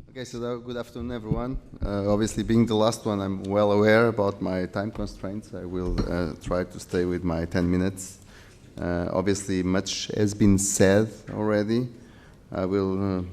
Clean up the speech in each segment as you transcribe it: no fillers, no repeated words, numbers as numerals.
Okay, so good afternoon, everyone. Obviously, being the last one, I'm well aware about my time constraints. I will try to stay with my 10 minutes. Obviously, much has been said already. I will,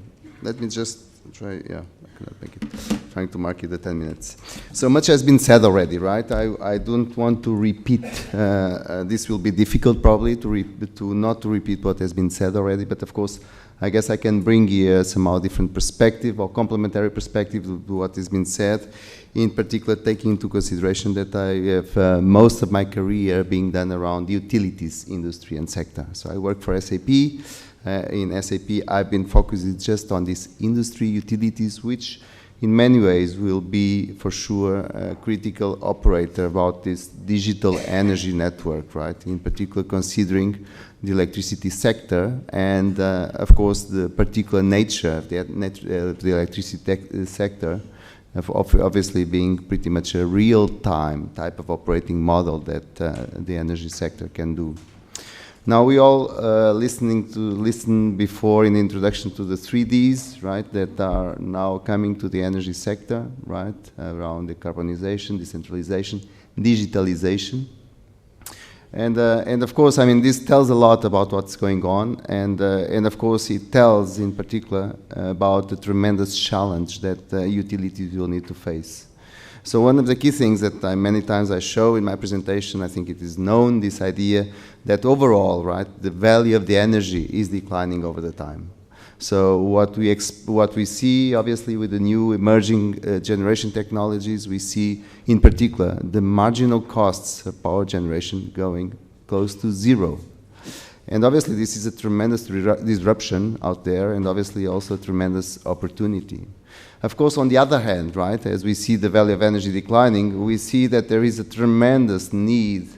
let me just try, yeah, I cannot make it. Trying to mark it the 10 minutes. So much has been said already, right? I don't want to repeat. This will be difficult probably to not repeat what has been said already, but of course, I guess I can bring here somehow different perspective or complementary perspective to what has been said, in particular taking into consideration that I have most of my career being done around the utilities industry and sector. So I work for SAP. In SAP, I've been focusing just on this industry utilities, which in many ways will be for sure a critical operator about this digital energy network, right? In particular considering the electricity sector and of course the particular nature of the electricity sector of obviously being pretty much a real-time type of operating model that the energy sector can do. Now we all listened before in the introduction to the 3Ds, right, that are now coming to the energy sector, right, around decarbonization, decentralization, digitalization. And of course, I mean, this tells a lot about what's going on, and of course it tells in particular about the tremendous challenge that utilities will need to face. So one of the key things that many times I show in my presentation, I think it is known, this idea that overall, right, the value of the energy is declining over the time. So what we see, obviously, with the new emerging generation technologies, we see, in particular, the marginal costs of power generation going close to zero. And obviously, this is a tremendous disruption out there, and obviously also a tremendous opportunity. Of course, on the other hand, right, as we see the value of energy declining, we see that there is a tremendous need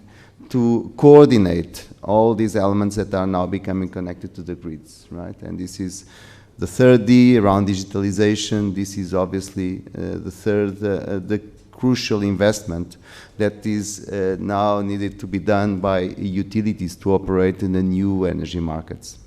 to coordinate all these elements that are now becoming connected to the grids, right? And this is the third D around digitalization. This is obviously the third, the crucial investment that is now needed to be done by utilities to operate in the new energy markets.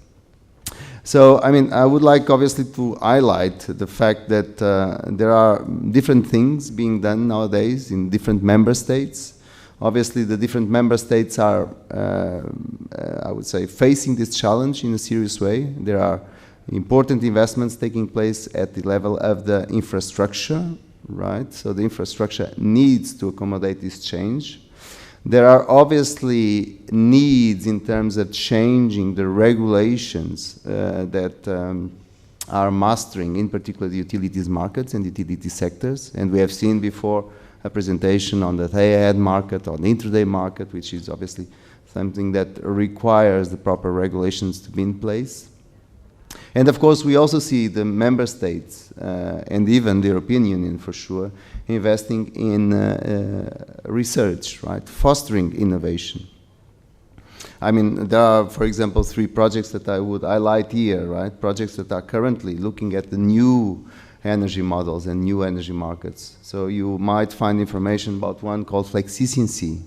So, I mean, I would like obviously to highlight the fact that there are different things being done nowadays in different member states. Obviously, the different member states are, I would say, facing this challenge in a serious way. There are important investments taking place at the level of the infrastructure, right? So the infrastructure needs to accommodate this change. There are obviously needs in terms of changing the regulations that are mastering, in particular, the utilities markets and utility sectors. And we have seen before a presentation on the HAEE market, on the intraday market, which is obviously something that requires the proper regulations to be in place. And of course, we also see the member states and even the European Union, for sure, investing in research, right, fostering innovation. I mean, there are, for example, 3 projects that I would highlight here, right, projects that are currently looking at the new energy models and new energy markets. So you might find information about one called Flexicency.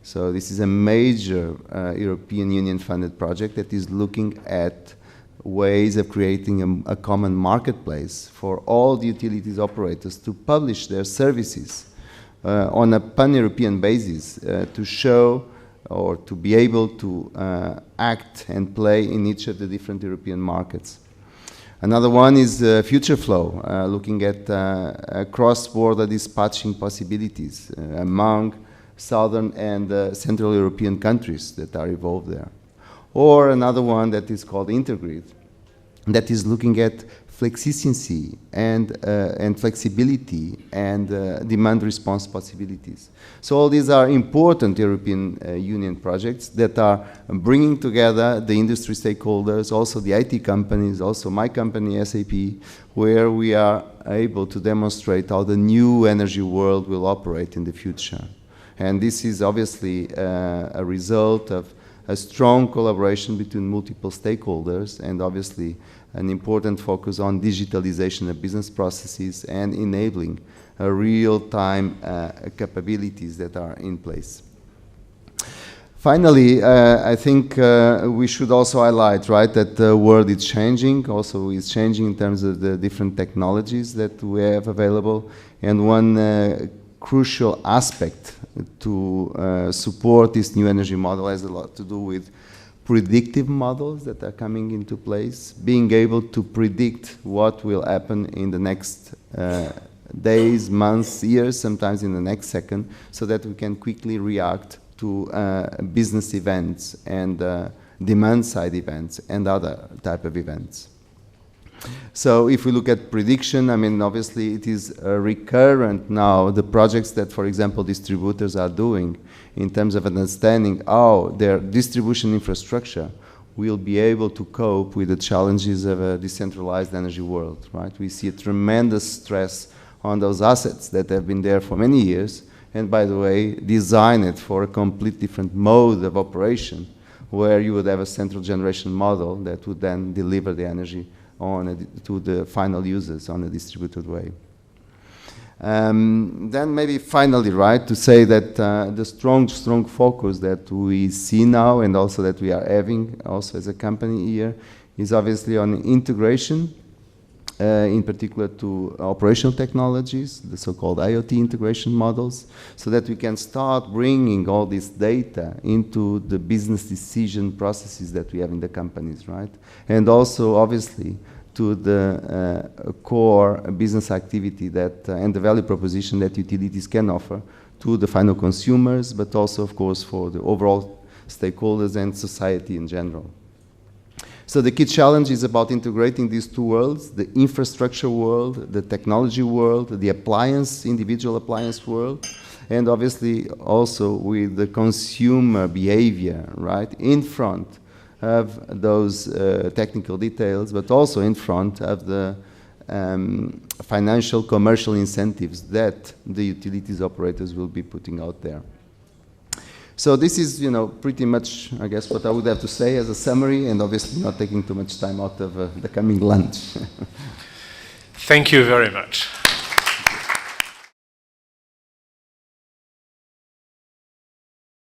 So this is a major European Union funded project that is looking at ways of creating a common marketplace for all the utilities operators to publish their services on a pan-European basis to show or to be able to act and play in each of the different European markets. Another one is Future Flow, looking at cross-border dispatching possibilities among southern and central European countries that are involved there. Or another one that is called Intergrid, that is looking at flexicency and flexibility and demand response possibilities. So all these are important European Union projects that are bringing together the industry stakeholders, also the IT companies, also my company, SAP, where we are able to demonstrate how the new energy world will operate in the future. And this is obviously a result of a strong collaboration between multiple stakeholders and obviously an important focus on digitalization of business processes and enabling real-time capabilities that are in place. Finally, I think we should also highlight, right, that the world is changing. Also, is changing in terms of the different technologies that we have available. And one crucial aspect to support this new energy model has a lot to do with predictive models that are coming into place, being able to predict what will happen in the next days, months, years, sometimes in the next second, so that we can quickly react to business events and demand-side events and other type of events. So if we look at prediction, I mean, obviously it is recurrent now, the projects that, for example, distributors are doing in terms of understanding how their distribution infrastructure will be able to cope with the challenges of a decentralized energy world, right? We see a tremendous stress on those assets that have been there for many years, and by the way, design it for a complete different mode of operation, where you would have a central generation model that would then deliver the energy to the final users on a distributed way. Then maybe finally, right, to say that the strong focus that we see now and also that we are having also as a company here is obviously on integration, in particular to operational technologies, the so-called IoT integration models, so that we can start bringing all this data into the business decision processes that we have in the companies, right? And also, obviously, to the core business activity that and the value proposition that utilities can offer to the final consumers, but also, of course, for the overall stakeholders and society in general. So the key challenge is about integrating these two worlds, the infrastructure world, the technology world, the individual appliance world, and obviously also with the consumer behavior, right, in front of those technical details, but also in front of the financial commercial incentives that the utilities operators will be putting out there. So this is, pretty much, I guess, what I would have to say as a summary, and obviously not taking too much time out of the coming lunch. Thank you very much.